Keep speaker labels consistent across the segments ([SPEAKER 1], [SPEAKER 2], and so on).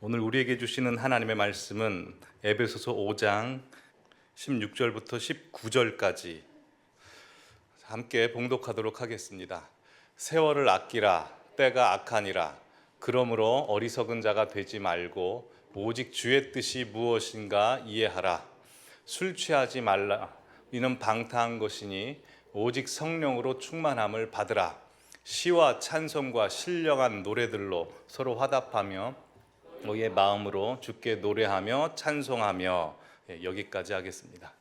[SPEAKER 1] 오늘 우리에게 주시는 하나님의 말씀은 에베소서 5장 16절부터 19절까지 함께 봉독하도록 하겠습니다. 세월을 아끼라, 때가 악하니라. 그러므로 어리석은 자가 되지 말고 오직 주의 뜻이 무엇인가 이해하라. 술 취하지 말라. 이는 방탕한 것이니 오직 성령으로 충만함을 받으라. 시와 찬송과 신령한 노래들로 서로 화답하며 너의 마음으로 주께 노래하며 찬송하며, 여기까지 하겠습니다.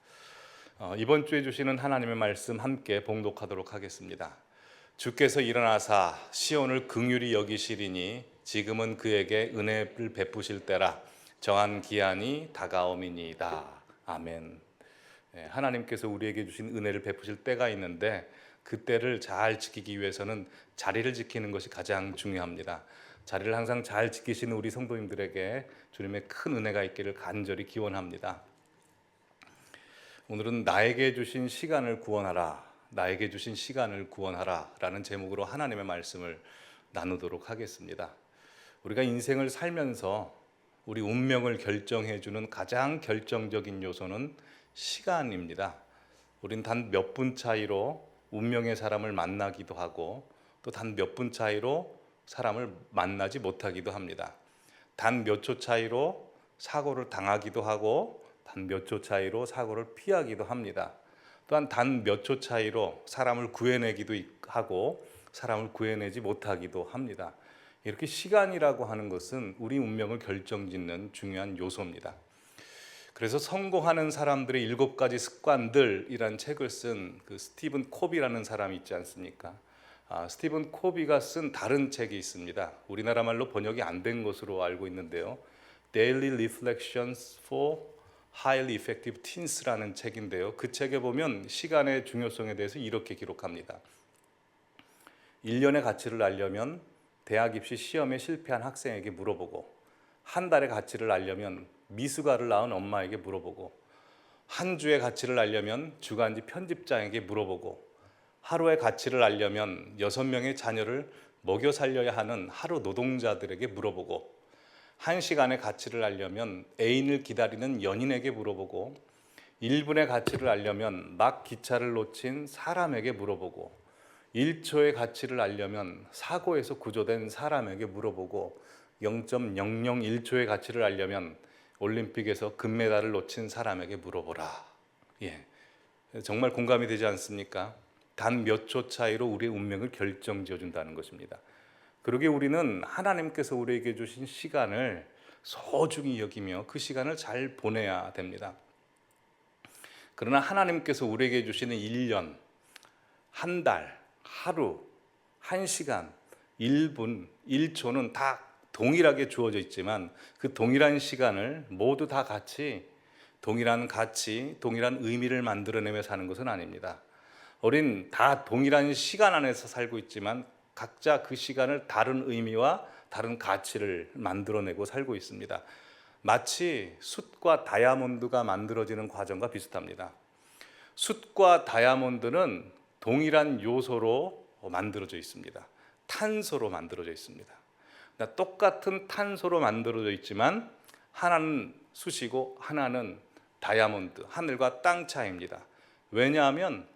[SPEAKER 1] 이번 주에 주시는 하나님의 말씀 함께 봉독하도록 하겠습니다. 주께서 일어나사 시온을 긍휼히 여기시리니 지금은 그에게 은혜를 베푸실 때라. 정한 기한이 다가옴이니이다. 아멘. 하나님께서 우리에게 주신 은혜를 베푸실 때가 있는데 그 때를 잘 지키기 위해서는 자리를 지키는 것이 가장 중요합니다. 자리를 항상 잘 지키시는 우리 성도님들에게 주님의 큰 은혜가 있기를 간절히 기원합니다. 오늘은 나에게 주신 시간을 구원하라, 나에게 주신 시간을 구원하라 라는 제목으로 하나님의 말씀을 나누도록 하겠습니다. 우리가 인생을 살면서 우리 운명을 결정해 주는 가장 결정적인 요소는 시간입니다. 우린 단 몇 분 차이로 운명의 사람을 만나기도 하고 또 단 몇 분 차이로 사람을 만나지 못하기도 합니다. 단 몇 초 차이로 사고를 당하기도 하고 단 몇 초 차이로 사고를 피하기도 합니다. 또한 단 몇 초 차이로 사람을 구해내기도 하고 사람을 구해내지 못하기도 합니다. 이렇게 시간이라고 하는 것은 우리 운명을 결정짓는 중요한 요소입니다. 그래서 성공하는 사람들의 7가지 습관들이란 책을 쓴 그 스티븐 코비라는 사람이 있지 않습니까? 스티븐 코비가 쓴 다른 책이 있습니다. 우리나라 말로 번역이 안 된 것으로 알고 있는데요. Daily Reflections for Highly Effective Teens라는 책인데요. 그 책에 보면 시간의 중요성에 대해서 이렇게 기록합니다. 1년의 가치를 알려면 대학 입시 시험에 실패한 학생에게 물어보고, 한 달의 가치를 알려면 미숙아를 낳은 엄마에게 물어보고, 한 주의 가치를 알려면 주간지 편집장에게 물어보고, 하루의 가치를 알려면 6명의 자녀를 먹여 살려야 하는 하루 노동자들에게 물어보고, 1시간의 가치를 알려면 애인을 기다리는 연인에게 물어보고, 1분의 가치를 알려면 막 기차를 놓친 사람에게 물어보고, 1초의 가치를 알려면 사고에서 구조된 사람에게 물어보고, 0.001초의 가치를 알려면 올림픽에서 금메달을 놓친 사람에게 물어보라. 정말 공감이 되지 않습니까? 단 몇 초 차이로 우리의 운명을 결정지어준다는 것입니다. 그러기에 우리는 하나님께서 우리에게 주신 시간을 소중히 여기며 그 시간을 잘 보내야 됩니다. 그러나 하나님께서 우리에게 주시는 1년, 한 달, 하루, 1시간, 1분, 1초는 다 동일하게 주어져 있지만 그 동일한 시간을 모두 다 같이 동일한 가치, 동일한 의미를 만들어내며 사는 것은 아닙니다. 우린 다 동일한 시간 안에서 살고 있지만 각자 그 시간을 다른 의미와 다른 가치를 만들어내고 살고 있습니다. 마치 숯과 다이아몬드가 만들어지는 과정과 비슷합니다. 숯과 다이아몬드는 동일한 요소로 만들어져 있습니다. 탄소로 만들어져 있습니다. 똑같은 탄소로 만들어져 있지만 하나는 숯이고 하나는 다이아몬드, 하늘과 땅 차이입니다. 왜냐하면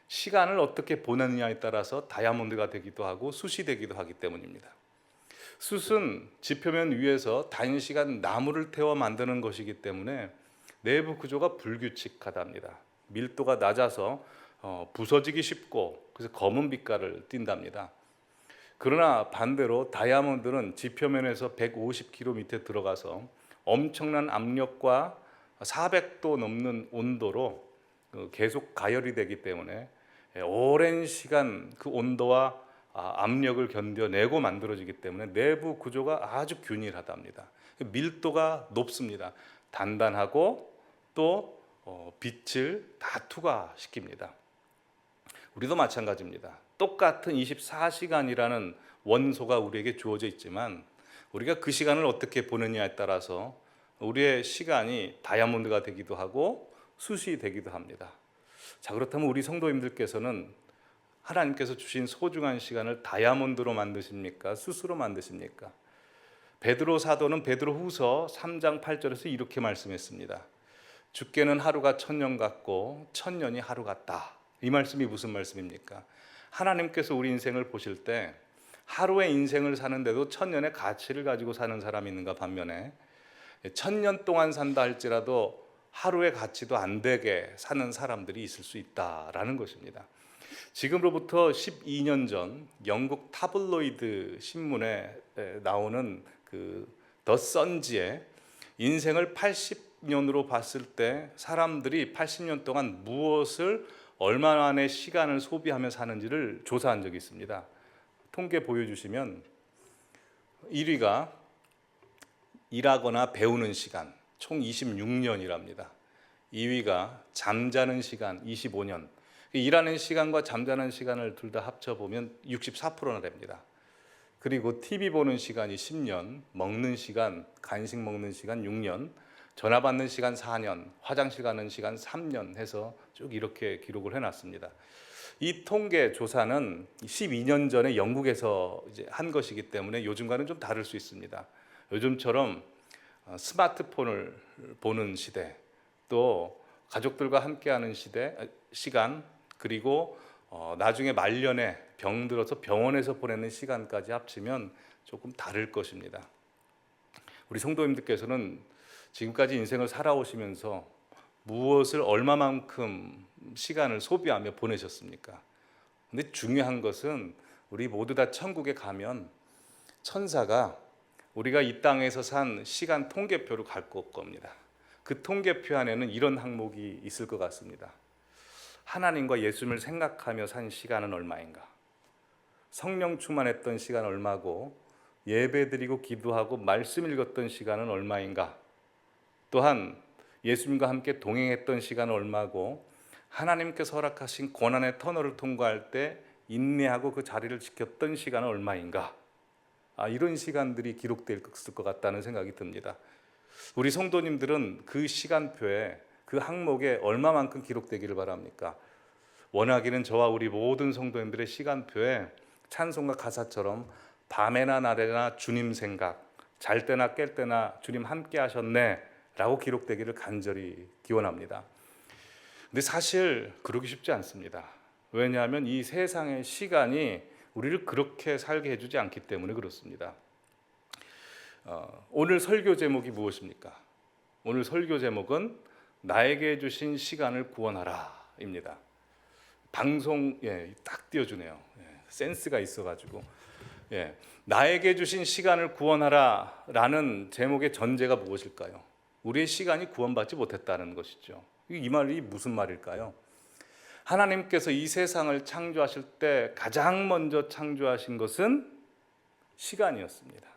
[SPEAKER 1] 시간을 어떻게 보내느냐에 따라서 다이아몬드가 되기도 하고 숯이 되기도 하기 때문입니다. 숯은 지표면 위에서 단시간 나무를 태워 만드는 것이기 때문에 내부 구조가 불규칙하답니다. 밀도가 낮아서 부서지기 쉽고 그래서 검은 빛깔을 띈답니다. 그러나 반대로 다이아몬드는 지표면에서 150km 밑에 들어가서 엄청난 압력과 400도 넘는 온도로 계속 가열이 되기 때문에 오랜 시간 그 온도와 압력을 견뎌내고 만들어지기 때문에 내부 구조가 아주 균일하답니다. 밀도가 높습니다. 단단하고 또 빛을 다 투과시킵니다. 우리도 마찬가지입니다. 똑같은 24시간이라는 원소가 우리에게 주어져 있지만 우리가 그 시간을 어떻게 보느냐에 따라서 우리의 시간이 다이아몬드가 되기도 하고 숯이 되기도 합니다. 자, 그렇다면 우리 성도님들께서는 하나님께서 주신 소중한 시간을 다이아몬드로 만드십니까? 숯으로 만드십니까? 베드로 사도는 베드로후서 3장 8절에서 이렇게 말씀했습니다. 주께는 하루가 천년 같고 천년이 하루 같다. 이 말씀이 무슨 말씀입니까? 하나님께서 우리 인생을 보실 때 하루의 인생을 사는데도 천년의 가치를 가지고 사는 사람이 있는가 반면에 천년 동안 산다 할지라도 하루의 가치도 안 되게 사는 사람들이 있을 수 있다라는 것입니다. 지금으로부터 12년 전 영국 타블로이드 신문에 나오는 더 선지에 인생을 80년으로 봤을 때 사람들이 80년 동안 무엇을 얼마만의 시간을 소비하며 사는지를 조사한 적이 있습니다. 통계 보여주시면 1위가 일하거나 배우는 시간 총 26년이랍니다. 2위가 잠자는 시간 25년. 일하는 시간과 잠자는 시간을 둘 다 합쳐보면 64%나 됩니다. 그리고 TV 보는 시간이 10년, 먹는 시간, 간식 먹는 시간 6년, 전화 받는 시간 4년, 화장실 가는 시간 3년 해서 쭉 이렇게 기록을 해놨습니다. 이 통계 조사는 12년 전에 영국에서 이제 한 것이기 때문에 요즘과는 좀 다를 수 있습니다. 요즘처럼 스마트폰을 보는 시대, 또 가족들과 함께하는 시간, 그리고 나중에 말년에 병들어서 병원에서 보내는 시간까지 합치면 조금 다를 것입니다. 우리 성도님들께서는 지금까지 인생을 살아오시면서 무엇을 얼마만큼 시간을 소비하며 보내셨습니까? 근데 중요한 것은 우리 모두 다 천국에 가면 천사가 우리가 이 땅에서 산 시간 통계표로 갖고 올 겁니다. 그 통계표 안에는 이런 항목이 있을 것 같습니다. 하나님과 예수님을 생각하며 산 시간은 얼마인가? 성령 충만했던 시간 얼마고, 예배드리고 기도하고 말씀 읽었던 시간은 얼마인가? 또한 예수님과 함께 동행했던 시간은 얼마고, 하나님께서 허락하신 고난의 터널을 통과할 때 인내하고 그 자리를 지켰던 시간은 얼마인가? 이런 시간들이 기록될 것 같다는 생각이 듭니다. 우리 성도님들은 그 시간표에, 그 항목에 얼마만큼 기록되기를 바랍니까? 원하기는 저와 우리 모든 성도님들의 시간표에 찬송가 가사처럼 밤에나 낮에나 주님 생각, 잘 때나 깰 때나 주님 함께 하셨네 라고 기록되기를 간절히 기원합니다. 근데 사실 그러기 쉽지 않습니다. 왜냐하면 이 세상의 시간이 우리를 그렇게 살게 해주지 않기 때문에 그렇습니다. 오늘 설교 제목이 무엇입니까? 오늘 설교 제목은 나에게 주신 시간을 구원하라 입니다. 방송 딱 띄워주네요. 센스가 있어가지고 나에게 주신 시간을 구원하라 라는 제목의 전제가 무엇일까요? 우리의 시간이 구원받지 못했다는 것이죠. 이 말이 무슨 말일까요? 하나님께서 이 세상을 창조하실 때 가장 먼저 창조하신 것은 시간이었습니다.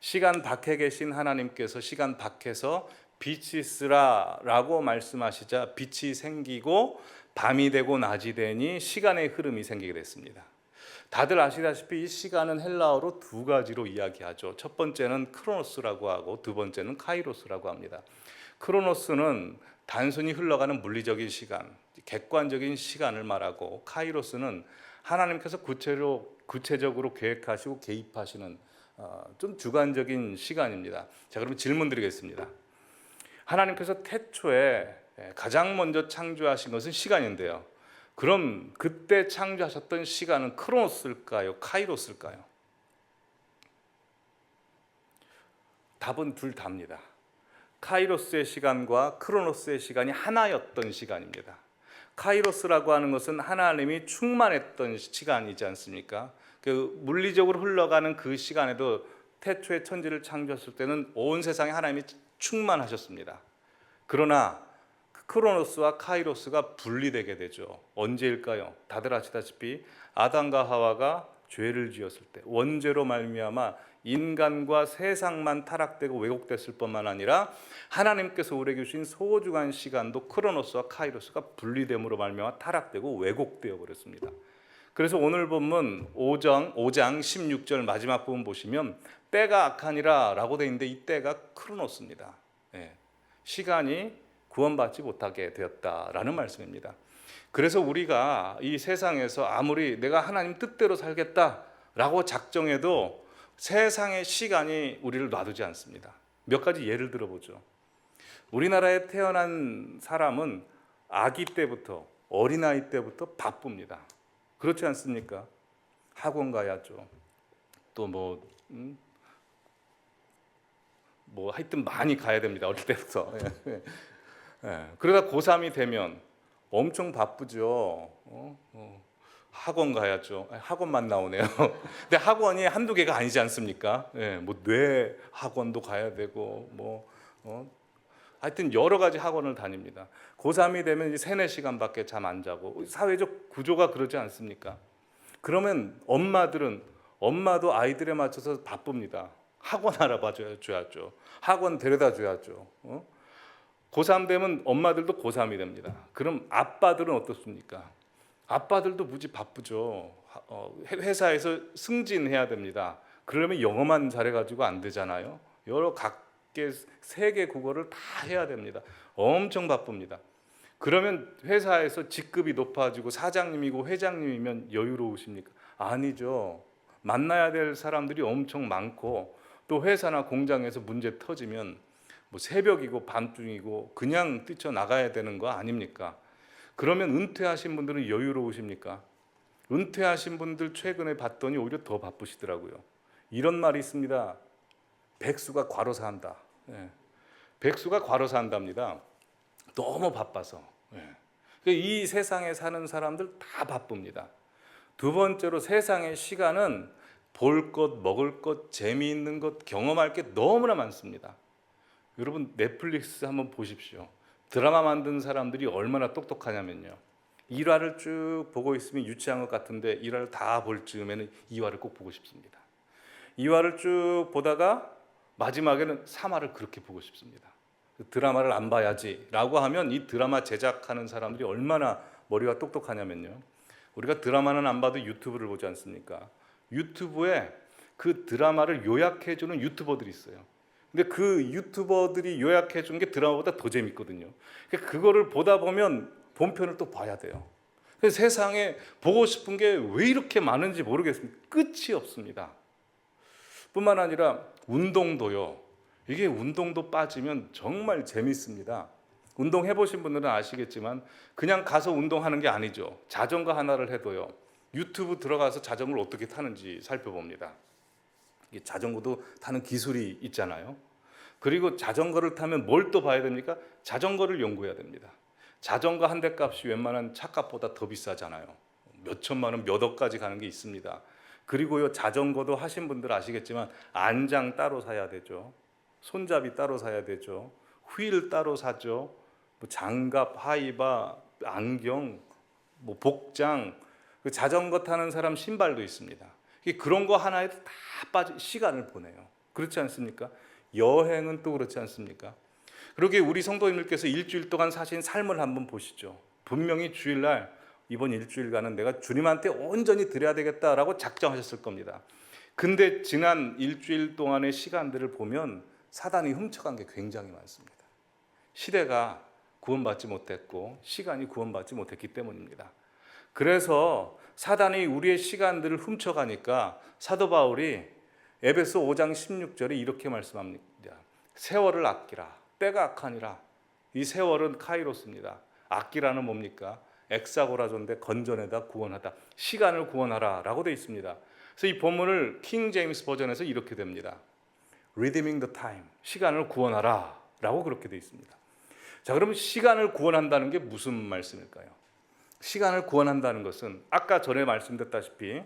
[SPEAKER 1] 시간 밖에 계신 하나님께서 시간 밖에서 빛이 있으라 라고 말씀하시자 빛이 생기고 밤이 되고 낮이 되니 시간의 흐름이 생기게 됐습니다. 다들 아시다시피 이 시간은 헬라어로 두 가지로 이야기하죠. 첫 번째는 크로노스라고 하고 두 번째는 카이로스라고 합니다. 크로노스는 단순히 흘러가는 물리적인 시간, 객관적인 시간을 말하고, 카이로스는 하나님께서 구체적으로 계획하시고 개입하시는 좀 주관적인 시간입니다. 자, 그러면 질문 드리겠습니다. 하나님께서 태초에 가장 먼저 창조하신 것은 시간인데요. 그럼 그때 창조하셨던 시간은 크로노스일까요? 카이로스일까요? 답은 둘 다입니다. 카이로스의 시간과 크로노스의 시간이 하나였던 시간입니다. 카이로스라고 하는 것은 하나님이 충만했던 시간이지 않습니까? 그 물리적으로 흘러가는 그 시간에도 태초에 천지를 창조했을 때는 온 세상에 하나님이 충만하셨습니다. 그러나 크로노스와 카이로스가 분리되게 되죠. 언제일까요? 다들 아시다시피 아담과 하와가 죄를 지었을 때, 원죄로 말미암아 인간과 세상만 타락되고 왜곡됐을 뿐만 아니라 하나님께서 우리에게 주신 소중한 시간도 크로노스와 카이로스가 분리됨으로 말미암아 타락되고 왜곡되어 버렸습니다. 그래서 오늘 본문 5장 16절 마지막 부분 보시면 때가 악하니라 라고 되어 있는데 이 때가 크로노스입니다. 시간이 구원받지 못하게 되었다라는 말씀입니다. 그래서 우리가 이 세상에서 아무리 내가 하나님 뜻대로 살겠다라고 작정해도 세상의 시간이 우리를 놔두지 않습니다. 몇 가지 예를 들어보죠. 우리나라에 태어난 사람은 아기 때부터, 어린아이 때부터 바쁩니다. 그렇지 않습니까? 학원 가야죠. 또 하여튼 많이 가야 됩니다. 어릴 때부터. 그러다 고3이 되면 엄청 바쁘죠. 학원 가야죠. 학원만 나오네요. 근데 학원이 한두 개가 아니지 않습니까? 뇌 학원도 가야 되고 하여튼 여러 가지 학원을 다닙니다. 고3이 되면 이제 3-4시간밖에 잠 안 자고 사회적 구조가 그러지 않습니까? 그러면 엄마도 아이들에 맞춰서 바쁩니다. 학원 알아봐줘야죠. 학원 데려다 줘야죠. 고3 되면 엄마들도 고3이 됩니다. 그럼 아빠들은 어떻습니까? 아빠들도 무지 바쁘죠. 회사에서 승진해야 됩니다. 그러려면 영어만 잘해가지고 안 되잖아요. 여러 각계 세계 국어를 다 해야 됩니다. 엄청 바쁩니다. 그러면 회사에서 직급이 높아지고 사장님이고 회장님이면 여유로우십니까? 아니죠. 만나야 될 사람들이 엄청 많고 또 회사나 공장에서 문제 터지면 새벽이고 밤중이고 그냥 뛰쳐나가야 되는 거 아닙니까? 그러면 은퇴하신 분들은 여유로우십니까? 은퇴하신 분들 최근에 봤더니 오히려 더 바쁘시더라고요. 이런 말이 있습니다. 백수가 과로 산다. 백수가 과로 산답니다. 너무 바빠서. 이 세상에 사는 사람들 다 바쁩니다. 두 번째로 세상의 시간은 볼 것, 먹을 것, 재미있는 것, 경험할 게 너무나 많습니다. 여러분 넷플릭스 한번 보십시오. 드라마 만든 사람들이 얼마나 똑똑하냐면요. 1화를 쭉 보고 있으면 유치한 것 같은데 1화를 다 볼 즈음에는 2화를 꼭 보고 싶습니다. 2화를 쭉 보다가 마지막에는 3화를 그렇게 보고 싶습니다. 드라마를 안 봐야지 라고 하면 이 드라마 제작하는 사람들이 얼마나 머리가 똑똑하냐면요. 우리가 드라마는 안 봐도 유튜브를 보지 않습니까? 유튜브에 그 드라마를 요약해주는 유튜버들이 있어요. 근데 그 유튜버들이 요약해 준 게 드라마보다 더 재밌거든요. 그거를 보다 보면 본편을 또 봐야 돼요. 그래서 세상에 보고 싶은 게 왜 이렇게 많은지 모르겠습니다. 끝이 없습니다. 뿐만 아니라 운동도요. 이게 운동도 빠지면 정말 재밌습니다. 운동 해보신 분들은 아시겠지만 그냥 가서 운동하는 게 아니죠. 자전거 하나를 해도요. 유튜브 들어가서 자전거를 어떻게 타는지 살펴봅니다. 자전거도 타는 기술이 있잖아요. 그리고 자전거를 타면 뭘 또 봐야 됩니까? 자전거를 연구해야 됩니다. 자전거 한 대 값이 웬만한 차값보다 더 비싸잖아요. 몇 천만 원, 몇 억까지 가는 게 있습니다. 그리고요, 자전거도 하신 분들 아시겠지만 안장 따로 사야 되죠. 손잡이 따로 사야 되죠. 휠 따로 사죠. 장갑, 하이바, 안경, 복장, 그 자전거 타는 사람 신발도 있습니다. 그런 거 하나에도 다 빠져 시간을 보내요. 그렇지 않습니까? 여행은 또 그렇지 않습니까? 그러게 우리 성도님들께서 일주일 동안 사신 삶을 한번 보시죠. 분명히 주일날 이번 일주일간은 내가 주님한테 온전히 드려야 되겠다라고 작정하셨을 겁니다. 근데 지난 일주일 동안의 시간들을 보면 사단이 훔쳐간 게 굉장히 많습니다. 시대가 구원받지 못했고 시간이 구원받지 못했기 때문입니다. 그래서 사단이 우리의 시간들을 훔쳐가니까 사도 바울이 에베소 5장 16절에 이렇게 말씀합니다. 세월을 아끼라. 때가 악하니라. 이 세월은 카이로스입니다. 아끼라는 뭡니까? 엑사고라존데 건전하다, 구원하다. 시간을 구원하라 라고 되어 있습니다. 그래서 이 본문을 킹 제임스 버전에서 이렇게 됩니다. Redeeming the time. 시간을 구원하라 라고 그렇게 되어 있습니다. 자, 그러면 시간을 구원한다는 게 무슨 말씀일까요? 시간을 구원한다는 것은 아까 전에 말씀드렸다시피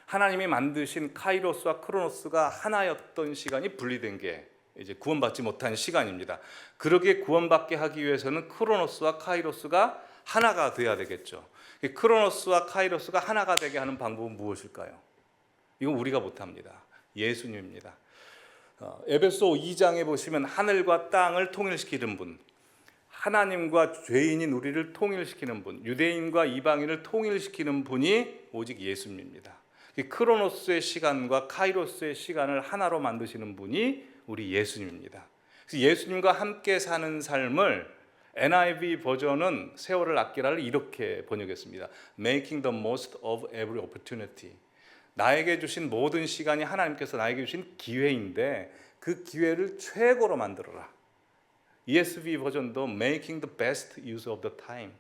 [SPEAKER 1] 하나님이 만드신 카이로스와 크로노스가 하나였던 시간이 분리된 게 이제 구원받지 못한 시간입니다. 그러게 구원받게 하기 위해서는 크로노스와 카이로스가 하나가 되어야 되겠죠. 크로노스와 카이로스가 하나가 되게 하는 방법은 무엇일까요? 이건 우리가 못합니다. 예수님입니다. 에베소 2장에 보시면 하늘과 땅을 통일시키는 분, 하나님과 죄인인 우리를 통일시키는 분, 유대인과 이방인을 통일시키는 분이 오직 예수님입니다. 크로노스의 시간과 카이로스의 시간을 하나로 만드시는 분이 우리 예수님입니다. 그래서 예수님과 함께 사는 삶을 NIV 버전은 세월을 아끼라를 이렇게 번역했습니다. Making the most of every opportunity. 나에게 주신 모든 시간이 하나님께서 나에게 주신 기회인데 그 기회를 최고로 만들어라. ESV 버전도 Making the best use of the time.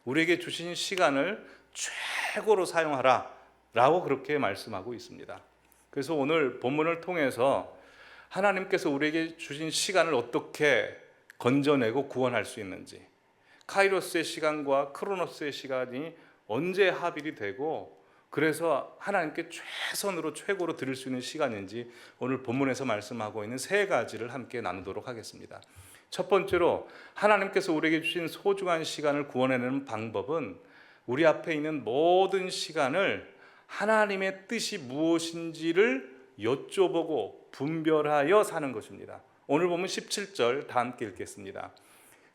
[SPEAKER 1] 우리에게 주신 시간을 최고로 사용하라 라고 그렇게 말씀하고 있습니다. 그래서 오늘 본문을 통해서 하나님께서 우리에게 주신 시간을 어떻게 건져내고 구원할 수 있는지, 카이로스의 시간과 크로노스의 시간이 언제 합일이 되고 그래서 하나님께 최선으로 최고로 드릴 수 있는 시간인지 오늘 본문에서 말씀하고 있는 세 가지를 함께 나누도록 하겠습니다. 첫 번째로 하나님께서 우리에게 주신 소중한 시간을 구원해내는 방법은 우리 앞에 있는 모든 시간을 하나님의 뜻이 무엇인지를 여쭤보고 분별하여 사는 것입니다. 오늘 보면 17절 다 함께 읽겠습니다.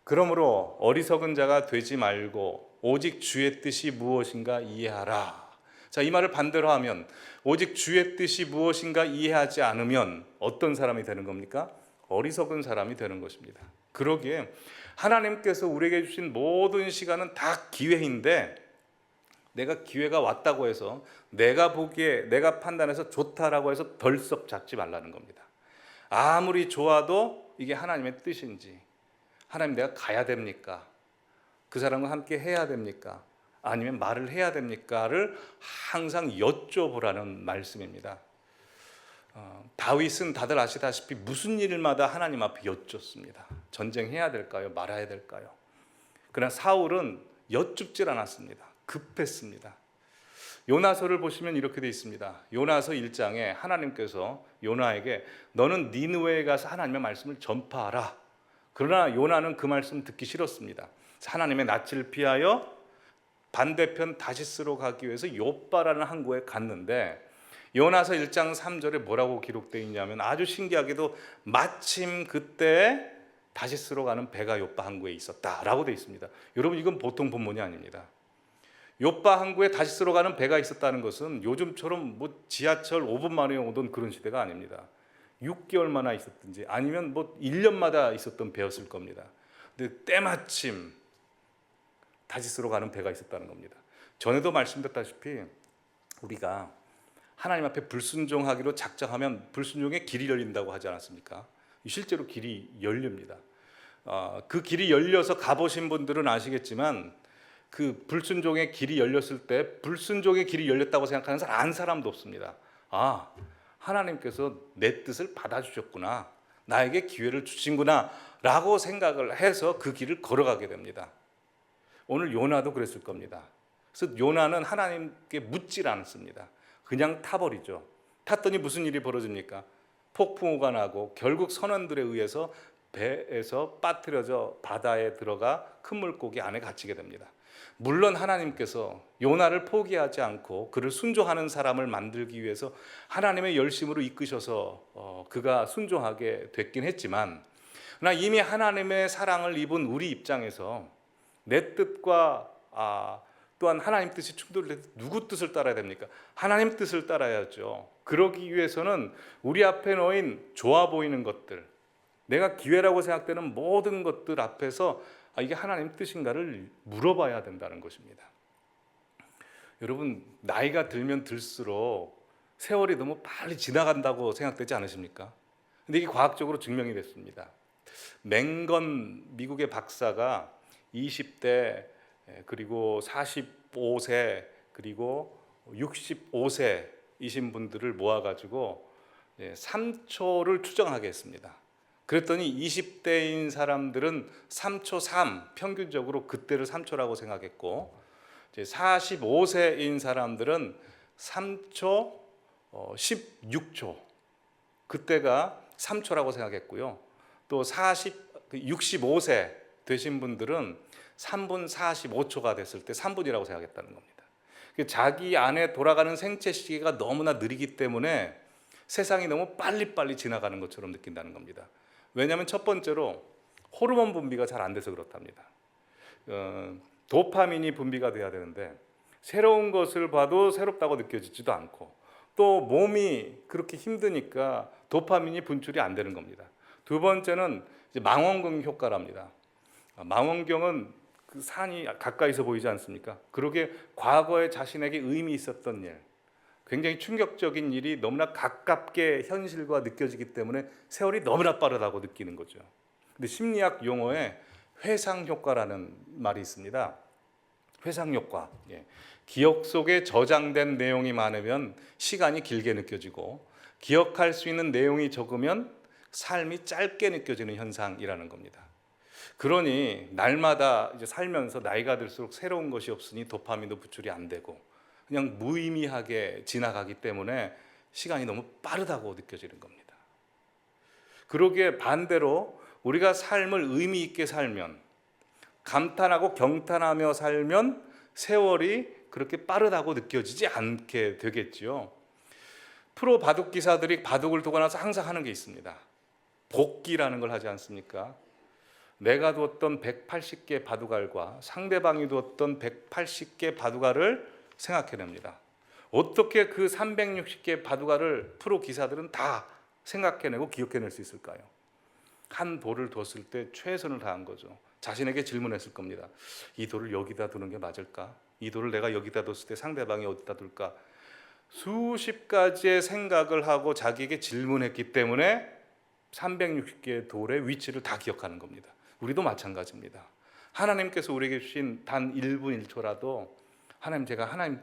[SPEAKER 1] 그러므로 어리석은 자가 되지 말고 오직 주의 뜻이 무엇인가 이해하라. 자, 이 말을 반대로 하면 오직 주의 뜻이 무엇인가 이해하지 않으면 어떤 사람이 되는 겁니까? 어리석은 사람이 되는 것입니다. 그러기에 하나님께서 우리에게 주신 모든 시간은 다 기회인데 내가 기회가 왔다고 해서 내가 보기에 내가 판단해서 좋다라고 해서 덜썩 잡지 말라는 겁니다. 아무리 좋아도 이게 하나님의 뜻인지, 하나님 내가 가야 됩니까? 그 사람과 함께 해야 됩니까? 아니면 말을 해야 됩니까?를 항상 여쭤보라는 말씀입니다. 다윗은 다들 아시다시피 무슨 일마다 하나님 앞에 여쭙습니다. 전쟁해야 될까요? 말아야 될까요? 그러나 사울은 여쭙질 않았습니다. 급했습니다. 요나서를 보시면 이렇게 되어 있습니다. 요나서 1장에 하나님께서 요나에게 너는 니느웨에 가서 하나님의 말씀을 전파하라. 그러나 요나는 그 말씀 듣기 싫었습니다. 하나님의 낯을 피하여 반대편 다시스로 가기 위해서 요빠라는 항구에 갔는데 요나서 1장 3절에 뭐라고 기록되어 있냐면 아주 신기하게도 마침 그때 다시스로 가는 배가 요빠 항구에 있었다라고 되어 있습니다. 여러분 이건 보통 본문이 아닙니다. 요빠 항구에 다시스로 가는 배가 있었다는 것은 요즘처럼 뭐 지하철 5분 만에 오던 그런 시대가 아닙니다. 6개월마나 있었든지 아니면 뭐 1년마다 있었던 배였을 겁니다. 근데 때마침 다시스로 가는 배가 있었다는 겁니다. 전에도 말씀드렸다시피 우리가 하나님 앞에 불순종하기로 작정하면 불순종의 길이 열린다고 하지 않았습니까? 실제로 길이 열립니다. 그 길이 열려서 가보신 분들은 아시겠지만 그 불순종의 길이 열렸을 때 불순종의 길이 열렸다고 생각하는 사람 안 사람도 없습니다. 아, 하나님께서 내 뜻을 받아주셨구나, 나에게 기회를 주신구나 라고 생각을 해서 그 길을 걸어가게 됩니다. 오늘 요나도 그랬을 겁니다. 그래서 요나는 하나님께 묻질 않습니다. 그냥 타버리죠. 탔더니 무슨 일이 벌어집니까? 폭풍우가 나고 결국 선원들에 의해서 배에서 빠뜨려져 바다에 들어가 큰 물고기 안에 갇히게 됩니다. 물론 하나님께서 요나를 포기하지 않고 그를 순종하는 사람을 만들기 위해서 하나님의 열심으로 이끄셔서 그가 순종하게 됐긴 했지만, 그러나 이미 하나님의 사랑을 입은 우리 입장에서 내 뜻과 또한 하나님 뜻이 충돌될 때 누구 뜻을 따라야 됩니까? 하나님 뜻을 따라야죠. 그러기 위해서는 우리 앞에 놓인 좋아 보이는 것들, 내가 기회라고 생각되는 모든 것들 앞에서 이게 하나님 뜻인가를 물어봐야 된다는 것입니다. 여러분 나이가 들면 들수록 세월이 너무 빨리 지나간다고 생각되지 않으십니까? 근데 이게 과학적으로 증명이 됐습니다. 맹건 미국의 박사가 20대 그리고 45세 그리고 65세이신 분들을 모아가지고 3초를 추정하게 했습니다. 그랬더니 20대인 사람들은 3초 3 평균적으로 그때를 3초라고 생각했고 45세인 사람들은 3초 16초 그때가 3초라고 생각했고요. 또 65세 되신 분들은 3분 45초가 됐을 때 3분이라고 생각했다는 겁니다. 자기 안에 돌아가는 생체 시계가 너무나 느리기 때문에 세상이 너무 빨리빨리 지나가는 것처럼 느낀다는 겁니다. 왜냐하면 첫 번째로 호르몬 분비가 잘 안 돼서 그렇답니다. 도파민이 분비가 돼야 되는데 새로운 것을 봐도 새롭다고 느껴지지도 않고 또 몸이 그렇게 힘드니까 도파민이 분출이 안 되는 겁니다. 두 번째는 이제 망원경 효과랍니다. 망원경은 그 산이 가까이서 보이지 않습니까? 그러게 과거에 자신에게 의미 있었던 일, 굉장히 충격적인 일이 너무나 가깝게 현실과 느껴지기 때문에 세월이 너무나 빠르다고 느끼는 거죠. 근데 심리학 용어에 회상 효과라는 말이 있습니다. 회상 효과. 기억 속에 저장된 내용이 많으면 시간이 길게 느껴지고 기억할 수 있는 내용이 적으면 삶이 짧게 느껴지는 현상이라는 겁니다. 그러니 날마다 이제 살면서 나이가 들수록 새로운 것이 없으니 도파민도 분출이 안 되고 그냥 무의미하게 지나가기 때문에 시간이 너무 빠르다고 느껴지는 겁니다. 그러기에 반대로 우리가 삶을 의미 있게 살면, 감탄하고 경탄하며 살면 세월이 그렇게 빠르다고 느껴지지 않게 되겠지요. 프로 바둑 기사들이 바둑을 두고 나서 항상 하는 게 있습니다. 복기라는 걸 하지 않습니까? 내가 두었던 180개 바둑알과 상대방이 두었던 180개 바둑알을 생각해냅니다. 어떻게 그 360개 바둑알을 프로 기사들은 다 생각해내고 기억해낼 수 있을까요? 한 돌을 뒀을 때 최선을 다한 거죠. 자신에게 질문했을 겁니다. 이 돌을 여기다 두는 게 맞을까? 이 돌을 내가 여기다 뒀을 때 상대방이 어디다 둘까? 수십 가지의 생각을 하고 자기에게 질문했기 때문에 360개의 돌의 위치를 다 기억하는 겁니다. 우리도 마찬가지입니다. 하나님께서 우리에게 주신 단 1분 1초라도 하나님, 제가 하나님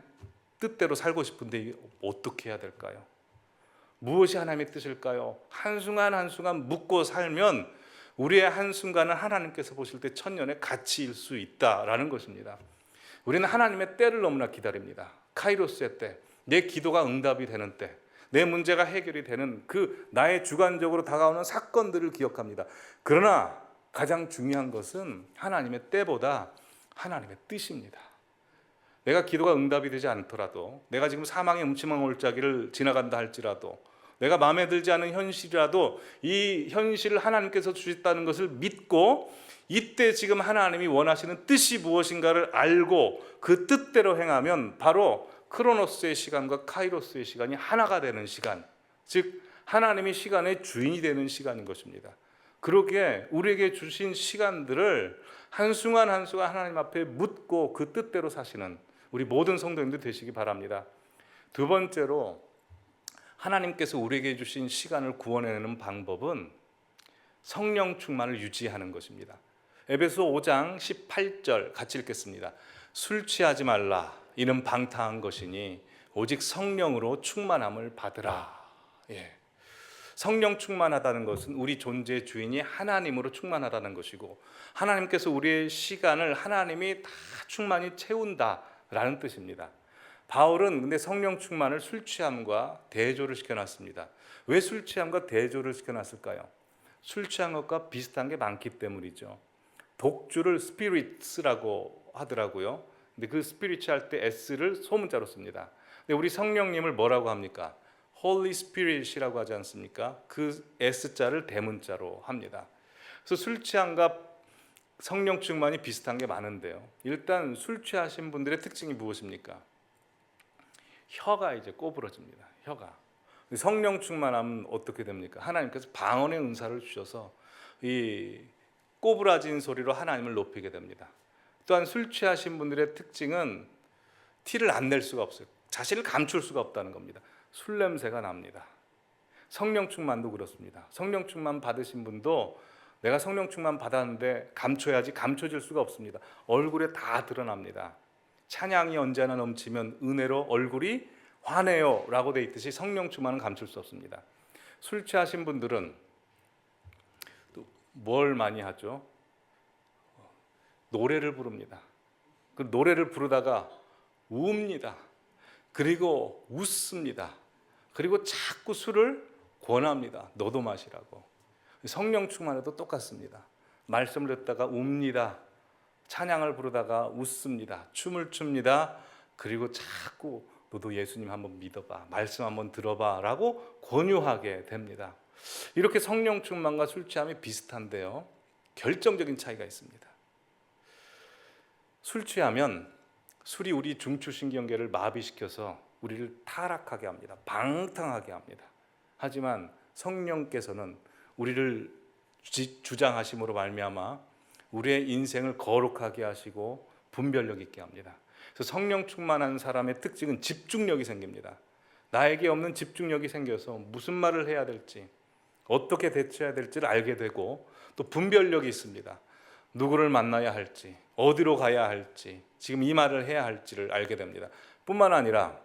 [SPEAKER 1] 뜻대로 살고 싶은데 어떻게 해야 될까요? 무엇이 하나님의 뜻일까요? 한순간 한순간 묻고 살면 우리의 한순간은 하나님께서 보실 때 천년의 가치일 수 있다라는 것입니다. 우리는 하나님의 때를 너무나 기다립니다. 카이로스의 때, 내 기도가 응답이 되는 때, 내 문제가 해결이 되는 그 나의 주관적으로 다가오는 사건들을 기억합니다. 그러나 가장 중요한 것은 하나님의 때보다 하나님의 뜻입니다. 내가 기도가 응답이 되지 않더라도, 내가 지금 사망의 음침한 골짜기를 지나간다 할지라도, 내가 마음에 들지 않은 현실이라도 이 현실을 하나님께서 주셨다는 것을 믿고 이때 지금 하나님이 원하시는 뜻이 무엇인가를 알고 그 뜻대로 행하면 바로 크로노스의 시간과 카이로스의 시간이 하나가 되는 시간, 즉 하나님이 시간의 주인이 되는 시간인 것입니다. 그러기에 우리에게 주신 시간들을 한순간 한순간 하나님 앞에 묻고 그 뜻대로 사시는 우리 모든 성도님들 되시기 바랍니다. 두 번째로 하나님께서 우리에게 주신 시간을 구원해내는 방법은 성령 충만을 유지하는 것입니다. 에베소 5장 18절 같이 읽겠습니다. 술 취하지 말라. 이는 방탕한 것이니 오직 성령으로 충만함을 받으라. 성령 충만하다는 것은 우리 존재의 주인이 하나님으로 충만하다는 것이고, 하나님께서 우리의 시간을 하나님이 다 충만히 채운다라는 뜻입니다. 바울은 근데 성령 충만을 술 취함과 대조를 시켜놨습니다. 왜 술 취함과 대조를 시켜놨을까요? 술 취한 것과 비슷한 게 많기 때문이죠. 독주를 스피릿스라고 하더라고요. 근데 그 스피릿 할 때 S를 소문자로 씁니다. 근데 우리 성령님을 뭐라고 합니까? Holy Spirit이라고 하지 않습니까? 그 S자를 대문자로 합니다. 그래서 술 취함과 성령 충만이 비슷한 게 많은데요. 일단 술 취하신 분들의 특징이 무엇입니까? 혀가 이제 꼬부러집니다. 혀가. 성령 충만하면 어떻게 됩니까? 하나님께서 방언의 은사를 주셔서 이 꼬부라진 소리로 하나님을 높이게 됩니다. 또한 술 취하신 분들의 특징은 티를 안 낼 수가 없어요. 자신을 감출 수가 없다는 겁니다. 술 냄새가 납니다. 성령 충만도 그렇습니다. 성령 충만 받으신 분도 내가 성령 충만 받았는데 감춰야지 감춰질 수가 없습니다. 얼굴에 다 드러납니다. 찬양이 언제나 넘치면 은혜로 얼굴이 환해요 라고 돼 있듯이 성령 충만은 감출 수 없습니다. 술 취하신 분들은 또 뭘 많이 하죠? 노래를 부릅니다. 그 노래를 부르다가 웁니다. 그리고 웃습니다. 그리고 자꾸 술을 권합니다. 너도 마시라고. 성령 충만에도 똑같습니다. 말씀을 듣다가 웁니다. 찬양을 부르다가 웃습니다. 춤을 춥니다. 그리고 자꾸 너도 예수님 한번 믿어봐. 말씀 한번 들어봐 라고 권유하게 됩니다. 이렇게 성령 충만과 술 취함이 비슷한데요. 결정적인 차이가 있습니다. 술 취하면 술이 우리 중추신경계를 마비시켜서 우리를 타락하게 합니다. 방탕하게 합니다. 하지만 성령께서는 우리를 주장하심으로 말미암아 우리의 인생을 거룩하게 하시고 분별력 있게 합니다. 그래서 성령 충만한 사람의 특징은 집중력이 생깁니다. 나에게 없는 집중력이 생겨서 무슨 말을 해야 될지, 어떻게 대처해야 될지를 알게 되고, 또 분별력이 있습니다. 누구를 만나야 할지, 어디로 가야 할지, 지금 이 말을 해야 할지를 알게 됩니다. 뿐만 아니라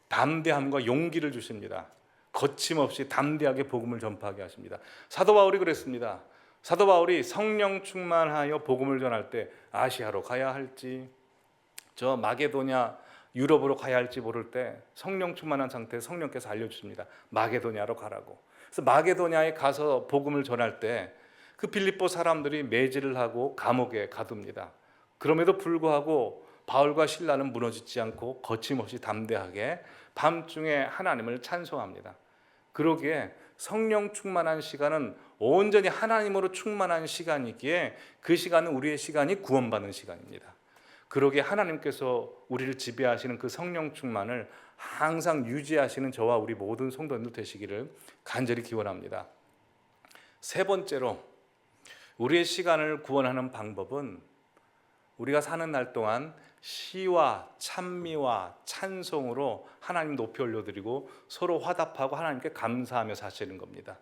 [SPEAKER 1] 담대함과 용기를 주십니다. 거침없이 담대하게 복음을 전파하게 하십니다. 사도 바울이 그랬습니다. 사도 바울이 성령 충만하여 복음을 전할 때 아시아로 가야 할지, 저 마게도냐 유럽으로 가야 할지 모를 때 성령 충만한 상태에서 성령께서 알려주십니다. 마게도냐로 가라고. 그래서 마게도냐에 가서 복음을 전할 때 그 빌립보 사람들이 매질을 하고 감옥에 가둡니다. 그럼에도 불구하고 바울과 실라는 무너지지 않고 거침없이 담대하게 밤중에 하나님을 찬송합니다. 그러기에 성령 충만한 시간은 온전히 하나님으로 충만한 시간이기에 그 시간은 우리의 시간이 구원받는 시간입니다. 그러기에 하나님께서 우리를 지배하시는 그 성령 충만을 항상 유지하시는 저와 우리 모든 성도님들 되시기를 간절히 기원합니다. 세 번째로 우리의 시간을 구원하는 방법은 우리가 사는 날 동안 시와 찬미와 찬송으로 하나님 높이 올려드리고 서로 화답하고 하나님께 감사하며 사시는 겁니다.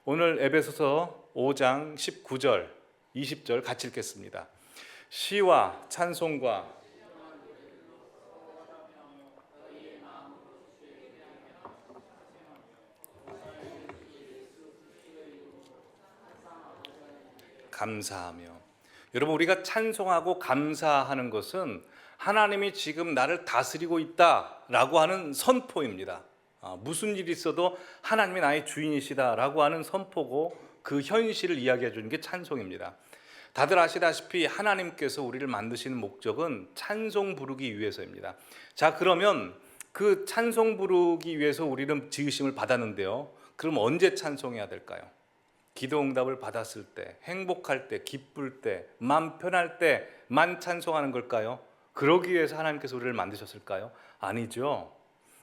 [SPEAKER 1] 오늘 에베소서 5장 19절 20절 같이 읽겠습니다. 시와 찬송과 감사하며. 여러분, 우리가 찬송하고 감사하는 것은 하나님이 지금 나를 다스리고 있다라고 하는 선포입니다. 무슨 일이 있어도 하나님이 나의 주인이시다라고 하는 선포고, 그 현실을 이야기해 주는 게 찬송입니다. 다들 아시다시피 하나님께서 우리를 만드시는 목적은 찬송 부르기 위해서입니다. 자, 그러면 그 찬송 부르기 위해서 우리는 지으심을 받았는데요. 그럼 언제 찬송해야 될까요? 기도 응답을 받았을 때, 행복할 때, 기쁠 때, 마음 편할 때만 찬송하는 걸까요? 그러기 위해서 하나님께서 우리를 만드셨을까요? 아니죠.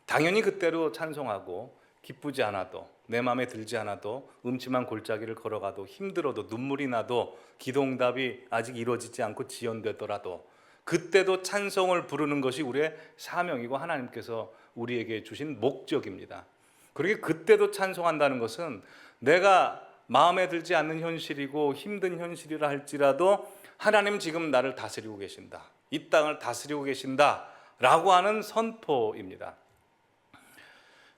[SPEAKER 1] 당연히 그때로 찬송하고, 기쁘지 않아도, 내 마음에 들지 않아도, 음침한 골짜기를 걸어가도, 힘들어도, 눈물이 나도, 기도 응답이 아직 이루어지지 않고 지연되더라도 그때도 찬송을 부르는 것이 우리의 사명이고 하나님께서 우리에게 주신 목적입니다. 그러게 그때도 찬송한다는 것은 내가 마음에 들지 않는 현실이고 힘든 현실이라 할지라도 하나님 지금 나를 다스리고 계신다, 이 땅을 다스리고 계신다 라고 하는 선포입니다.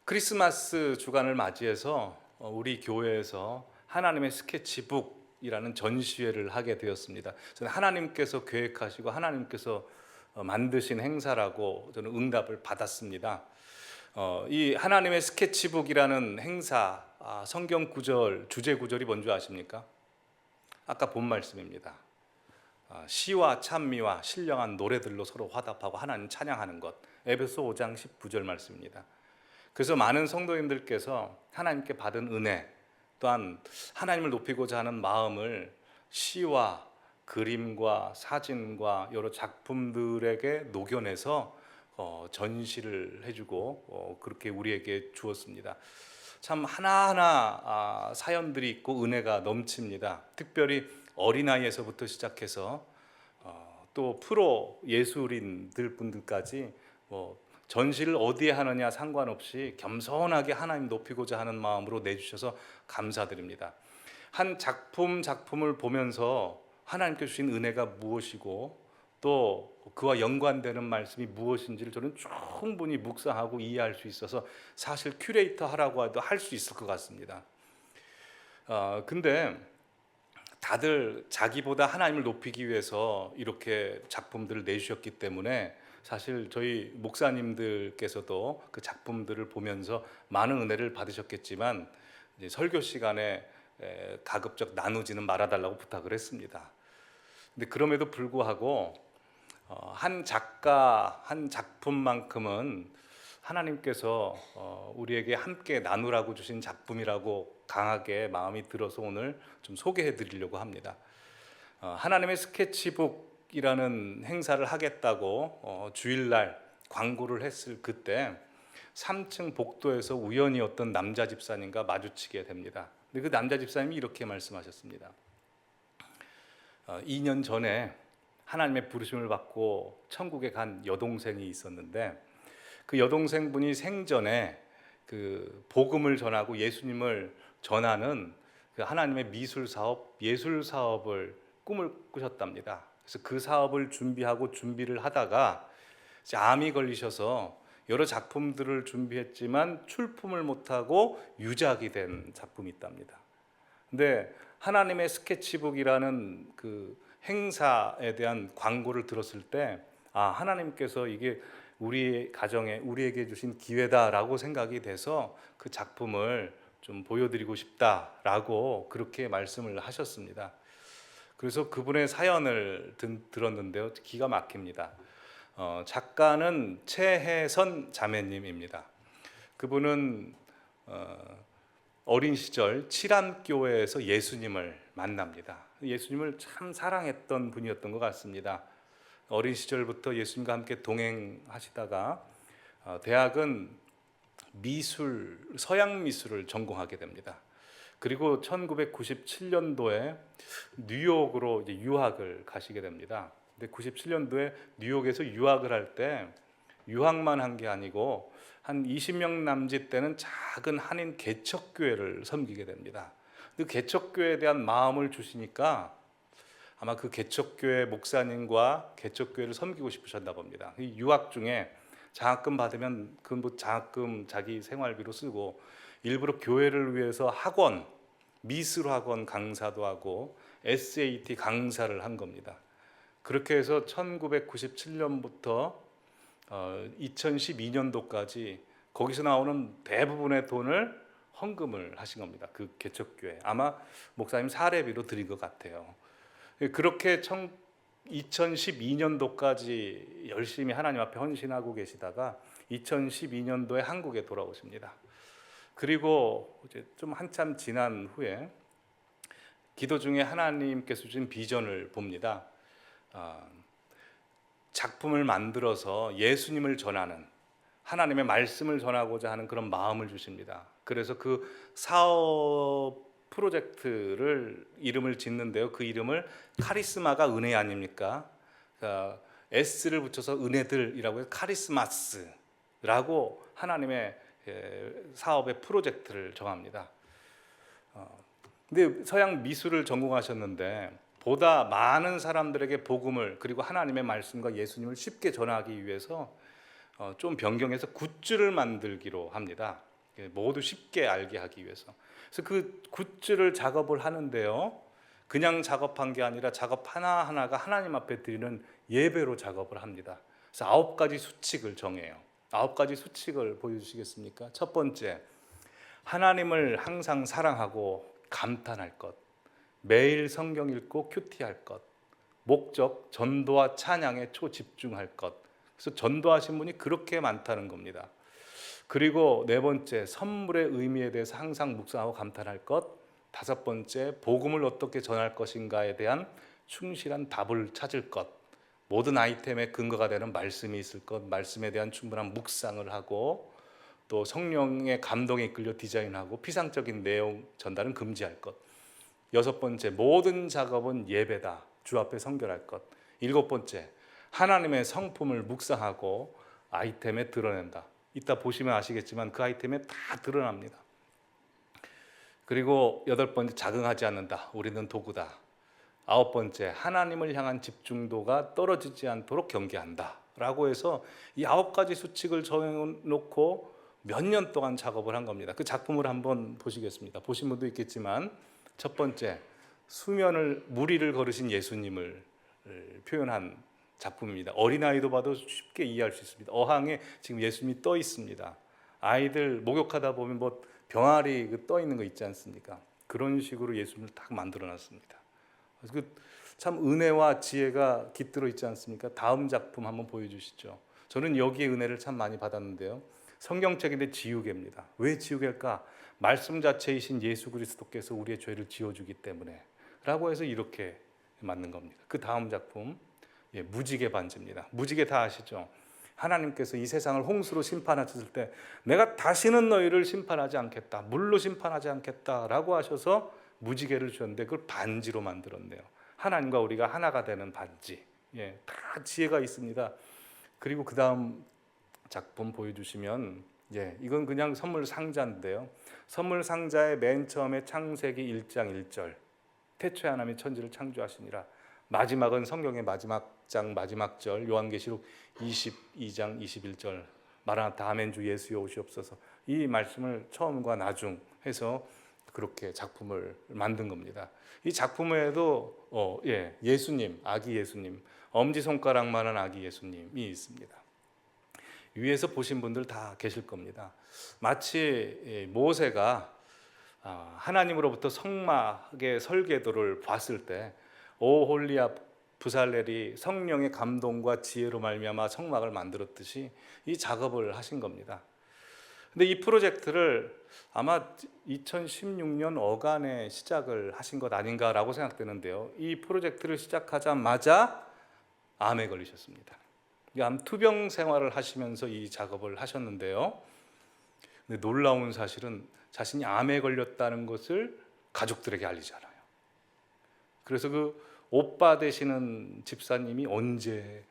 [SPEAKER 1] 크리스마스 주간을 맞이해서 우리 교회에서 하나님의 스케치북이라는 전시회를 하게 되었습니다. 저는 하나님께서 계획하시고 하나님께서 만드신 행사라고 저는 응답을 받았습니다. 이 하나님의 스케치북이라는 행사, 성경 구절, 주제 구절이 뭔지 아십니까? 아까 본 말씀입니다. 시와 찬미와 신령한 노래들로 서로 화답하고 하나님 찬양하는 것, 에베소 5장 19절 말씀입니다. 그래서 많은 성도님들께서 하나님께 받은 은혜, 또한 하나님을 높이고자 하는 마음을 시와 그림과 사진과 여러 작품들에게 녹여내서 전시를 해주고 그렇게 우리에게 주었습니다. 참 하나하나 사연들이 있고 은혜가 넘칩니다. 특별히 어린아이에서부터 시작해서 또 프로 예술인들 분들까지 전시를 어디에 하느냐 상관없이 겸손하게 하나님 높이고자 하는 마음으로 내주셔서 감사드립니다. 한 작품을 보면서 하나님께 주신 은혜가 무엇이고 또 그와 연관되는 말씀이 무엇인지를 저는 충분히 묵상하고 이해할 수 있어서 사실 큐레이터 하라고 해도 할 수 있을 것 같습니다. 근데 다들 자기보다 하나님을 높이기 위해서 이렇게 작품들을 내주셨기 때문에 사실 저희 목사님들께서도 그 작품들을 보면서 많은 은혜를 받으셨겠지만 이제 설교 시간에 가급적 나누지는 말아달라고 부탁을 했습니다. 근데 그럼에도 불구하고 한 작가, 한 작품만큼은 하나님께서 우리에게 함께 나누라고 주신 작품이라고 강하게 마음이 들어서 오늘 좀 소개해 드리려고 합니다. 하나님의 스케치북이라는 행사를 하겠다고 주일날 광고를 했을 그때 3층 복도에서 우연히 어떤 남자 집사님과 마주치게 됩니다. 근데 그 남자 집사님이 이렇게 말씀하셨습니다. 2년 전에 하나님의 부르심을 받고 천국에 간 여동생이 있었는데 그 여동생분이 생전에 그 복음을 전하고 예수님을 전하는 그 하나님의 미술 사업, 예술 사업을 꿈을 꾸셨답니다. 그래서 그 사업을 준비를 하다가 이제 암이 걸리셔서 여러 작품들을 준비했지만 출품을 못하고 유작이 된 작품이 있답니다. 근데 하나님의 스케치북이라는 그 행사에 대한 광고를 들었을 때, 아, 하나님께서 이게 우리 가정에 우리에게 주신 기회다라고 생각이 돼서 그 작품을 좀 보여드리고 싶다라고 그렇게 말씀을 하셨습니다. 그래서 그분의 사연을 들었는데요, 기가 막힙니다. 작가는 최혜선 자매님입니다. 그분은 어린 시절 칠암교회에서 예수님을 만납니다. 예수님을 참 사랑했던 분이었던 것 같습니다. 어린 시절부터 예수님과 함께 동행하시다가 대학은 서양 미술을 전공하게 됩니다. 그리고 1997년도에 뉴욕으로 이제 유학을 가시게 됩니다. 근데 97년도에 뉴욕에서 유학을 할 때 유학만 한 게 아니고 한 20명 남짓 되는 작은 한인 개척교회를 섬기게 됩니다. 그 개척교회에 대한 마음을 주시니까 아마 그 개척교회 목사님과 개척교회를 섬기고 싶으셨나 봅니다. 유학 중에 장학금 받으면 그 장학금 자기 생활비로 쓰고 일부러 교회를 위해서 학원, 미술학원 강사도 하고 SAT 강사를 한 겁니다. 그렇게 해서 1997년부터 2012년도까지 거기서 나오는 대부분의 돈을 헌금을 하신 겁니다. 그 개척교회. 아마 목사님 사례비로 드린 것 같아요. 그렇게 2012년도까지 열심히 하나님 앞에 헌신하고 계시다가 2012년도에 한국에 돌아오십니다. 그리고 이제 좀 한참 지난 후에 기도 중에 하나님께서 주신 비전을 봅니다. 작품을 만들어서 예수님을 전하는, 하나님의 말씀을 전하고자 하는 그런 마음을 주십니다. 그래서 그 사업 프로젝트를 이름을 짓는데요. 그 이름을 카리스마가 은혜 아닙니까? S를 붙여서 은혜들이라고 해서 카리스마스라고 하나님의 사업의 프로젝트를 정합니다. 근데 서양 미술을 전공하셨는데 보다 많은 사람들에게 복음을 그리고 하나님의 말씀과 예수님을 쉽게 전하기 위해서 좀 변경해서 굿즈를 만들기로 합니다. 모두 쉽게 알게 하기 위해서. 그래서 그 굿즈를 작업을 하는데요, 그냥 작업한 게 아니라 작업 하나하나가 하나님 앞에 드리는 예배로 작업을 합니다. 그래서 9가지 수칙을 정해요. 9가지 수칙을 보여주시겠습니까? 첫 번째, 하나님을 항상 사랑하고 감탄할 것, 매일 성경 읽고 큐티할 것, 목적, 전도와 찬양에 초집중할 것. 그래서 전도하신 분이 그렇게 많다는 겁니다. 그리고 네 번째, 선물의 의미에 대해서 항상 묵상하고 감탄할 것. 다섯 번째, 복음을 어떻게 전할 것인가에 대한 충실한 답을 찾을 것. 모든 아이템의 근거가 되는 말씀이 있을 것, 말씀에 대한 충분한 묵상을 하고, 또 성령의 감동에 이끌려 디자인하고 피상적인 내용 전달은 금지할 것. 여섯 번째, 모든 작업은 예배다. 주 앞에 성결할 것. 일곱 번째, 하나님의 성품을 묵상하고 아이템에 드러낸다. 이따 보시면 아시겠지만 그 아이템에 다 드러납니다. 그리고 여덟 번째, 자긍하지 않는다. 우리는 도구다. 아홉 번째, 하나님을 향한 집중도가 떨어지지 않도록 경계한다 라고 해서 이 9가지 수칙을 정해놓고 몇 년 동안 작업을 한 겁니다. 그 작품을 한번 보시겠습니다. 보신 분도 있겠지만, 첫 번째, 무리를 걸으신 예수님을 표현한 작품입니다. 어린아이도 봐도 쉽게 이해할 수 있습니다. 어항에 지금 예수님이 떠 있습니다. 아이들 목욕하다 보면 뭐 병아리 떠 있는 거 있지 않습니까? 그런 식으로 예수님을 딱 만들어 놨습니다. 참 은혜와 지혜가 깃들어 있지 않습니까? 다음 작품 한번 보여주시죠. 저는 여기에 은혜를 참 많이 받았는데요, 성경책인데 지우개입니다. 왜 지우개일까? 말씀 자체이신 예수 그리스도께서 우리의 죄를 지워주기 때문에 라고 해서 이렇게 만든 겁니다. 그 다음 작품, 무지개 반지입니다. 무지개 다 아시죠? 하나님께서 이 세상을 홍수로 심판하셨을 때 내가 다시는 너희를 심판하지 않겠다, 물로 심판하지 않겠다 라고 하셔서 무지개를 주셨는데 그걸 반지로 만들었네요. 하나님과 우리가 하나가 되는 반지. 다 지혜가 있습니다. 그리고 그 다음 작품 보여주시면, 이건 그냥 선물 상자인데요. 선물 상자의 맨 처음에 창세기 1장 1절, 태초에 하나님이 천지를 창조하시니라. 마지막은 성경의 마지막 장 마지막 절, 요한계시록 22장 21절, 마라나타 아멘 주 예수여 오시옵소서. 이 말씀을 처음과 나중 해서 그렇게 작품을 만든 겁니다. 이 작품에도 예수님, 아기 예수님, 엄지손가락만한 아기 예수님이 있습니다. 위에서 보신 분들 다 계실 겁니다. 마치 모세가 하나님으로부터 성막의 설계도를 봤을 때 오홀리압 부살렐이 성령의 감동과 지혜로 말미암아 성막을 만들었듯이 이 작업을 하신 겁니다. 근데 이 프로젝트를 아마 2016년 어간에 시작을 하신 것 아닌가라고 생각되는데요. 이 프로젝트를 시작하자마자 암에 걸리셨습니다. 암 투병 생활을 하시면서 이 작업을 하셨는데요. 근데 놀라운 사실은 자신이 암에 걸렸다는 것을 가족들에게 알리지 않아요. 그래서 그 오빠 되시는 집사님이 언제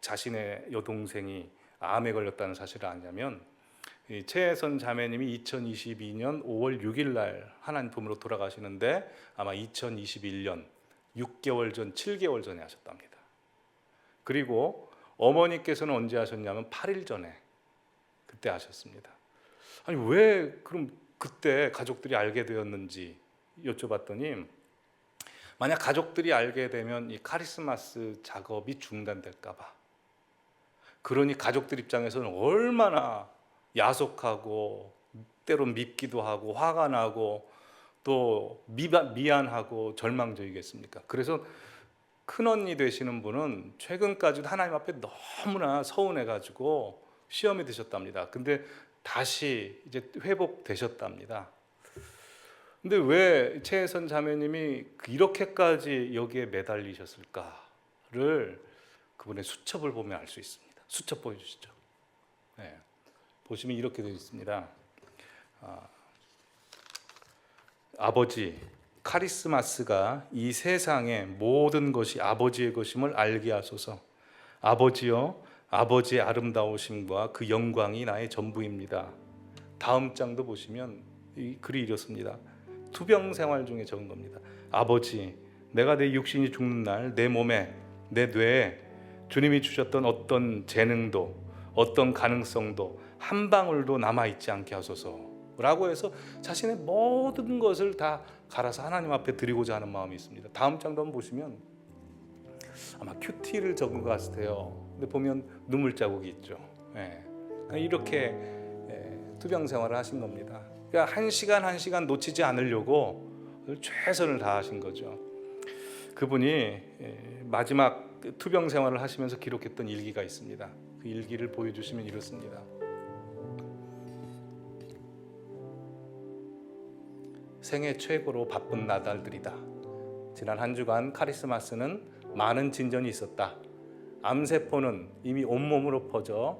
[SPEAKER 1] 자신의 여동생이 암에 걸렸다는 사실을 아냐면, 최혜선 자매님이 2022년 5월 6일 날 하나님 품으로 돌아가시는데 아마 2021년 6개월 전, 7개월 전에 하셨답니다. 그리고 어머니께서는 언제 하셨냐면 8일 전에 그때 하셨습니다. 아니 왜 그럼 그때 가족들이 알게 되었는지 여쭤봤더니, 만약 가족들이 알게 되면 이 카리스마스 작업이 중단될까 봐, 그러니 가족들 입장에서는 얼마나 야속하고 때로 밉기도 하고 화가 나고 또 미안하고 절망적이겠습니까? 그래서 큰언니 되시는 분은 최근까지도 하나님 앞에 너무나 서운해가지고 시험이 드셨답니다. 근데 다시 이제 회복되셨답니다. 근데 왜 최혜선 자매님이 이렇게까지 여기에 매달리셨을까를 그분의 수첩을 보면 알 수 있습니다. 수첩 보여주시죠. 보시면 이렇게 되어 있습니다. 아버지, 카리스마스가 이 세상의 모든 것이 아버지의 것임을 알게 하소서. 아버지여, 아버지의 아름다우심과 그 영광이 나의 전부입니다. 다음 장도 보시면 이 글이 이렇습니다. 투병 생활 중에 적은 겁니다. 아버지, 내가 내 육신이 죽는 날 내 몸에, 내 뇌에 주님이 주셨던 어떤 재능도 어떤 가능성도 한 방울도 남아있지 않게 하소서 라고 해서 자신의 모든 것을 다 갈아서 하나님 앞에 드리고자 하는 마음이 있습니다. 다음 장도 한번 보시면 아마 큐티를 적은 것 같아요. 근데 보면 눈물 자국이 있죠. 이렇게 투병 생활을 하신 겁니다. 그러니까 한 시간 놓치지 않으려고 최선을 다하신 거죠. 그분이 마지막 투병 생활을 하시면서 기록했던 일기가 있습니다. 그 일기를 보여주시면 이렇습니다. 생애 최고로 바쁜 나날들이다. 지난 한 주간 카리스마스는 많은 진전이 있었다. 암세포는 이미 온몸으로 퍼져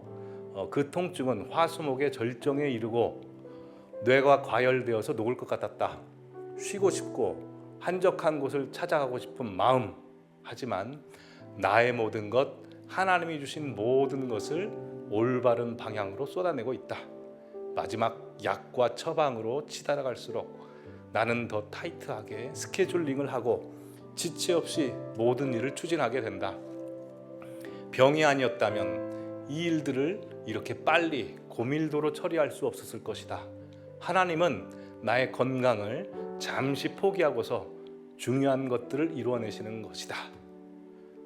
[SPEAKER 1] 그 통증은 화수목의 절정에 이르고 뇌가 과열되어서 녹을 것 같았다. 쉬고 싶고 한적한 곳을 찾아가고 싶은 마음, 하지만 나의 모든 것, 하나님이 주신 모든 것을 올바른 방향으로 쏟아내고 있다. 마지막 약과 처방으로 치달아갈수록 나는 더 타이트하게 스케줄링을 하고 지체 없이 모든 일을 추진하게 된다. 병이 아니었다면 이 일들을 이렇게 빨리 고밀도로 처리할 수 없었을 것이다. 하나님은 나의 건강을 잠시 포기하고서 중요한 것들을 이루어내시는 것이다.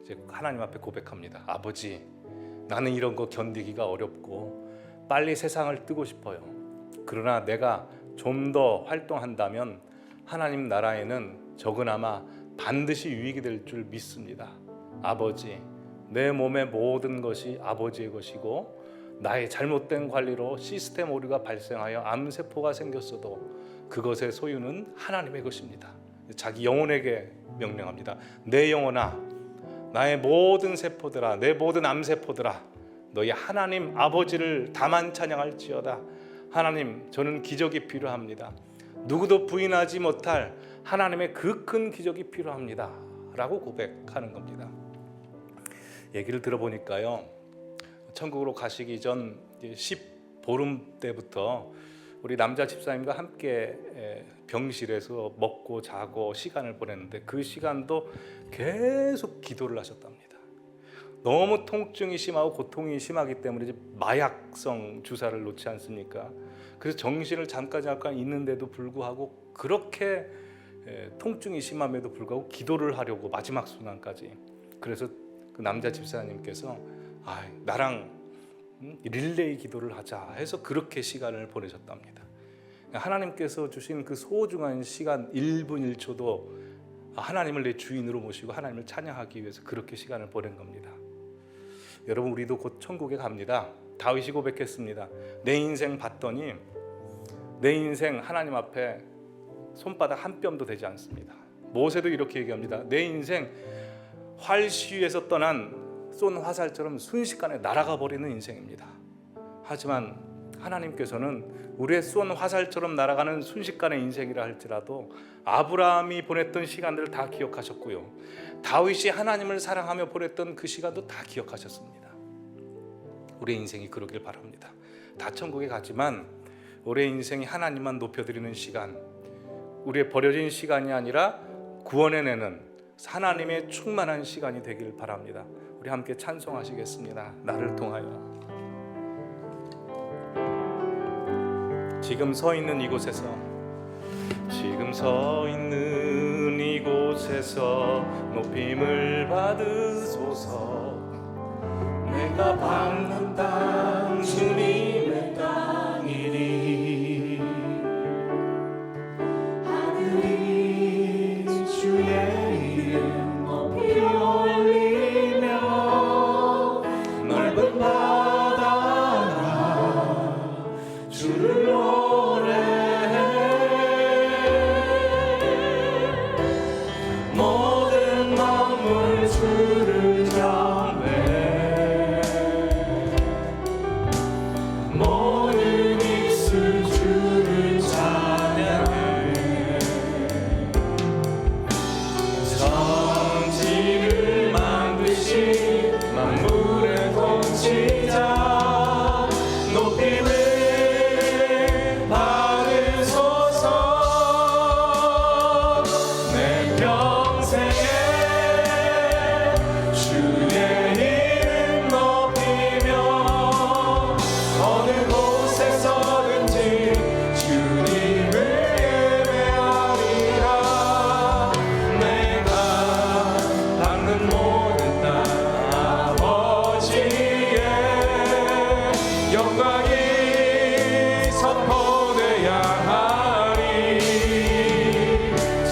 [SPEAKER 1] 이제 하나님 앞에 고백합니다. 아버지, 나는 이런 거 견디기가 어렵고 빨리 세상을 뜨고 싶어요. 그러나 내가 좀 더 활동한다면 하나님 나라에는 적으나마 반드시 유익이 될 줄 믿습니다. 아버지, 내 몸의 모든 것이 아버지의 것이고 나의 잘못된 관리로 시스템 오류가 발생하여 암세포가 생겼어도 그것의 소유는 하나님의 것입니다. 자기 영혼에게 명령합니다. 내 영혼아, 나의 모든 세포들아, 내 모든 암세포들아, 너희 하나님 아버지를 다만 찬양할지어다. 하나님, 저는 기적이 필요합니다. 누구도 부인하지 못할 하나님의 그 큰 기적이 필요합니다 라고 고백하는 겁니다. 얘기를 들어보니까요, 천국으로 가시기 전 10보름 때부터 우리 남자 집사님과 함께 병실에서 먹고 자고 시간을 보냈는데 그 시간도 계속 기도를 하셨답니다. 너무 통증이 심하고 고통이 심하기 때문에 이제 마약성 주사를 놓지 않습니까? 그래서 정신을 잠깐 있는데도 불구하고 그렇게 통증이 심함에도 불구하고 기도를 하려고 마지막 순간까지. 그래서 그 남자 집사님께서 나랑 릴레이 기도를 하자 해서 그렇게 시간을 보내셨답니다. 하나님께서 주신 그 소중한 시간 1분 1초도 하나님을 내 주인으로 모시고 하나님을 찬양하기 위해서 그렇게 시간을 보낸 겁니다. 여러분, 우리도 곧 천국에 갑니다. 다윗이 고백했습니다. 내 인생 봤더니 내 인생 하나님 앞에 손바닥 한 뼘도 되지 않습니다. 모세도 이렇게 얘기합니다. 내 인생 활시위에서 떠난 쏜 화살처럼 순식간에 날아가 버리는 인생입니다. 하지만 하나님께서는 우리의 쏜 화살처럼 날아가는 순식간의 인생이라 할지라도 아브라함이 보냈던 시간들을 다 기억하셨고요, 다윗이 하나님을 사랑하며 보냈던 그 시간도 다 기억하셨습니다. 우리의 인생이 그러길 바랍니다. 다 천국에 가지만 우리의 인생이 하나님만 높여드리는 시간, 우리의 버려진 시간이 아니라 구원해내는 하나님의 충만한 시간이 되길 바랍니다. 우리 함께 찬송하시겠습니다. 나를 통하여. 지금 서 있는 이곳에서, 지금 서 있는 이곳에서 높임을 받으소서. 내가 밟는 땅 주님의 땅이니
[SPEAKER 2] 하늘이 주의 이름 높이 올리며 넓은 바다가 주를 노래해. 모든 만물 주를 경배해. 모든 입술 주를 찬양해.
[SPEAKER 1] 천지를 만드신 만물의 통치자 높임을 받으소서. 내 평생에 주의 이름 높이며 어느 곳에서든지 주님을 예배하리라. 내가 받는 모든 땅 아버지의 영광이 선포되야 하리.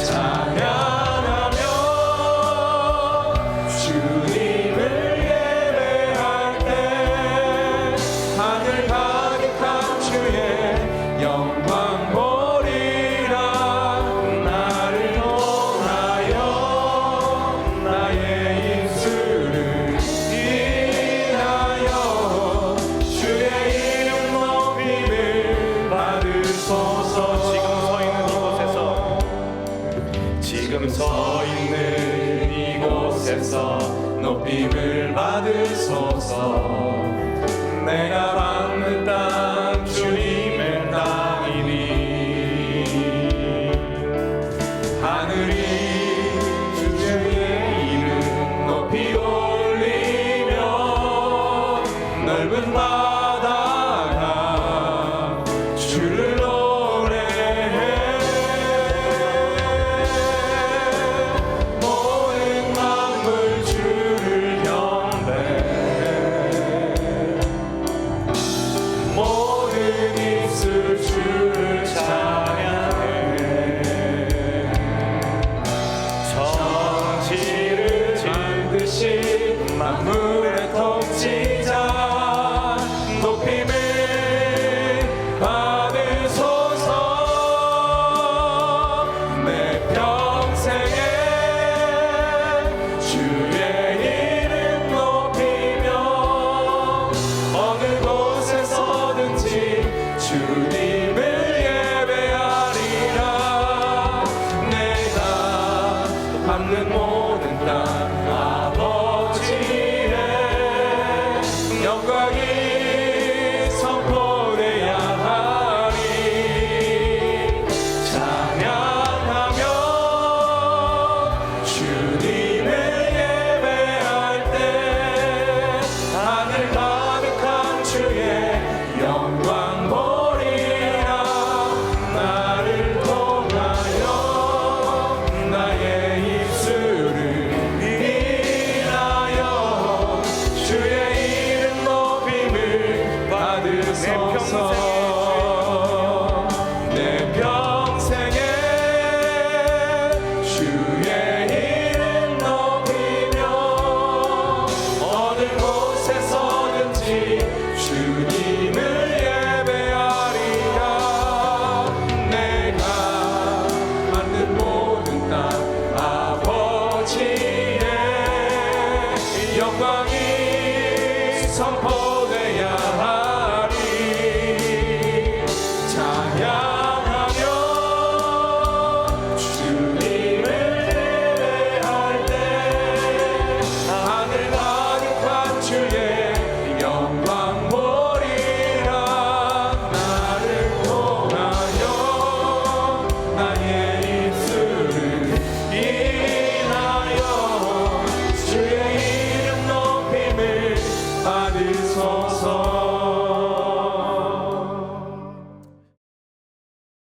[SPEAKER 1] 찬양하며 주님을 예배할 때 하늘 가득한 주의 영광 보리라. 나를 통하여 나의 입술을 인하여 주의 이름 높임을 받으소서. 지금 서 있는 이곳에서 높임을 받으소서. 내가 받는 땅 주님의 땅이니 하늘이 주의 이름 높이 올리며 넓은 바다가 주를 노래해. 모든 만물 주를 경배해. 모든 입술 주를 찬양해. 천지를 만드신 만물의 통치자 높임을 받으소서. 내 평생에 주의 이름 높이며 어느 곳에서든지 주님을 예배하리라. 내가 받는 모든 땅 아버지의 영광이
[SPEAKER 2] 주님을 예배할 때 하늘 가득한 주의 영광 보리라. 나를 통하여 나의 입술을 인하여 주의 이름 높임을 받으소서. 내 평생에 주의 이름 높이며 어느 곳에서든지 주님을 예배하리라. 내가 만든 모든 땅 아버지의 영광이 선포되야 하리. 찬양하며 주님을 예배할 때 하늘 가득한 주의 영광 보리라. 나를 통하여 나의 입술을 인하여 주의 이름 높임을 받으소서.